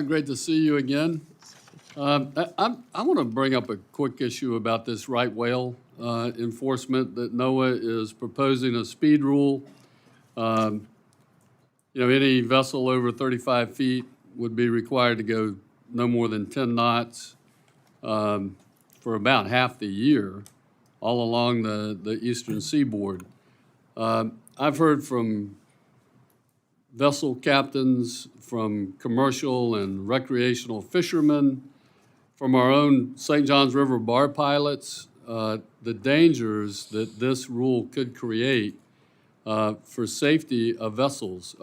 Great to see you again. I want to bring up a quick issue about this right whale enforcement that NOAA is proposing a speed rule. Any vessel over 35 feet would be required to go no more than 10 knots for about half the year all along the eastern seaboard. I've heard from vessel captains, from commercial and recreational fishermen, from our own St. Johns River bar pilots, the dangers that this rule could create for safety of vessels.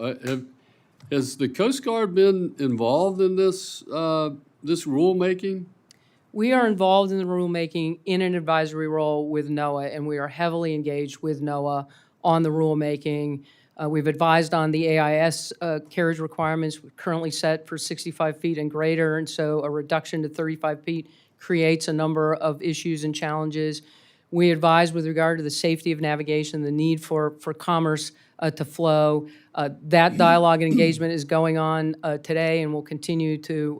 Has the Coast Guard been involved in this rulemaking? We are involved in the rulemaking in an advisory role with NOAA, and we are heavily engaged with NOAA on the rulemaking. We've advised on the AIS carriage requirements currently set for 65 feet and greater, and so a reduction to 35 feet creates a number of issues and challenges. We advise with regard to the safety of navigation, the need for commerce to flow. That dialogue and engagement is going on today, and will continue to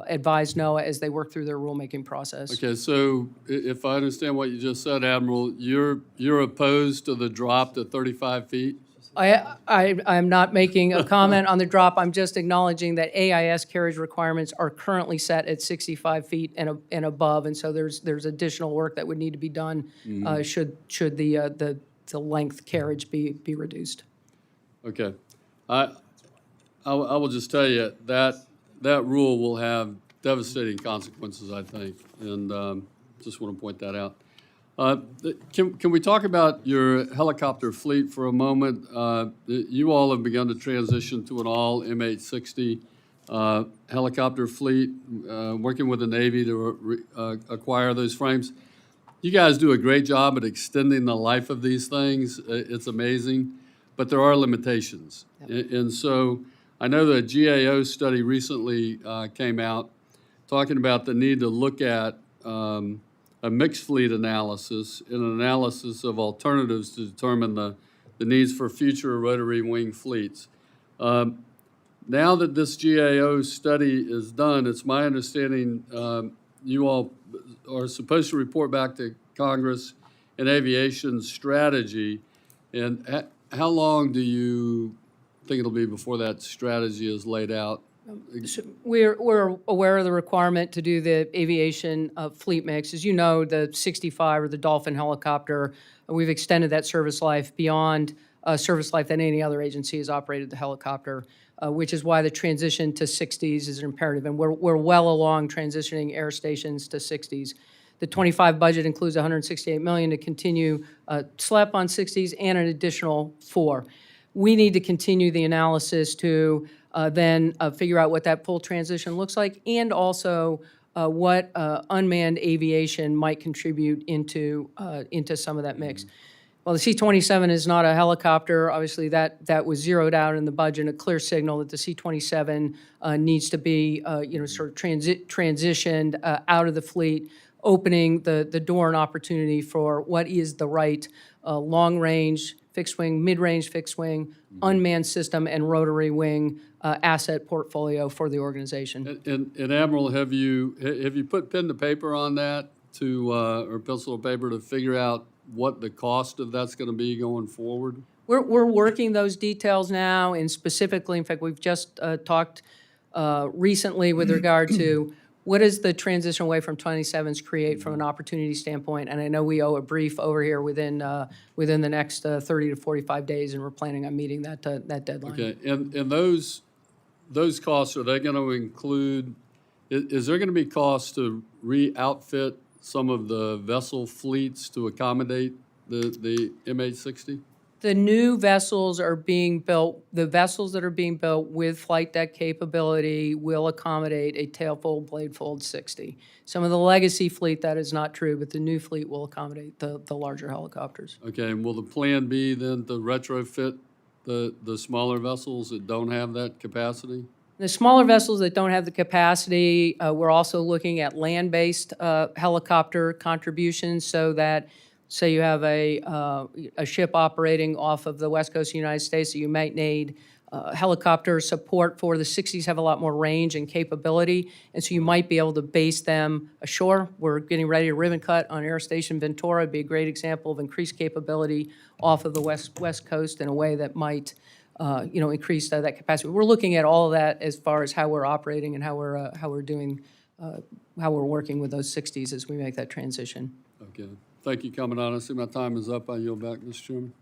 advise NOAA as they work through their rulemaking process. Okay, so if I understand what you just said, Admiral, you're opposed to the drop to 35 feet? I'm not making a comment on the drop. I'm just acknowledging that AIS carriage requirements are currently set at 65 feet and above, and so there's additional work that would need to be done should the length carriage be reduced. Okay, I will just tell you that rule will have devastating consequences, I think, and just want to point that out. Can we talk about your helicopter fleet for a moment? You all have begun to transition to an all MH-60 helicopter fleet, working with the Navy to acquire those frames. You guys do a great job at extending the life of these things. It's amazing, but there are limitations. Yep. And so I know the GAO study recently came out talking about the need to look at a mixed fleet analysis and an analysis of alternatives to determine the needs for future rotary wing fleets. Now that this GAO study is done, it's my understanding you all are supposed to report back to Congress an aviation strategy. And how long do you think it'll be before that strategy is laid out? We're aware of the requirement to do the aviation fleet mix. As you know, the 65 or the Dolphin helicopter, we've extended that service life beyond service life that any other agency has operated the helicopter, which is why the transition to 60s is imperative. And we're well along transitioning air stations to 60s. The 25 budget includes $168 million to continue SLEP on 60s and an additional 4. We need to continue the analysis to then figure out what that full transition looks like, and also what unmanned aviation might contribute into some of that mix. Well, the C-27 is not a helicopter. Obviously, that was zeroed out in the budget, a clear signal that the C-27 needs to be sort of transitioned out of the fleet, opening the door and opportunity for what is the right long-range fixed wing, mid-range fixed wing, unmanned system, and rotary wing asset portfolio for the organization. And Admiral, have you put pen to paper on that or pencil to paper to figure out what the cost of that's going to be going forward? We're working those details now, and specifically, in fact, we've just talked recently with regard to what does the transition away from 27s create from an opportunity standpoint? And I know we owe a brief over here within the next 30 to 45 days, and we're planning on meeting that deadline. Okay, and those costs, are they going to include? Is there going to be costs to re-outfit some of the vessel fleets to accommodate the MH-60? The new vessels are being built, the vessels that are being built with flight deck capability will accommodate a tailfold, bladefold 60. Some of the legacy fleet, that is not true, but the new fleet will accommodate the larger helicopters. Okay, and will the plan be then to retrofit the smaller vessels that don't have that capacity? The smaller vessels that don't have the capacity, we're also looking at land-based helicopter contributions, so that say you have a ship operating off of the west coast of the United States that you might need helicopter support for the 60s have a lot more range and capability, and so you might be able to base them ashore. We're getting ready to ribbon cut on Air Station Ventura. It'd be a great example of increased capability off of the west coast in a way that might, increase that capacity. We're looking at all of that as far as how we're operating and how we're doing, how we're working with those 60s as we make that transition. Okay. Thank you, Commandant. I see my time is up. I yield back, Mr. Chairman.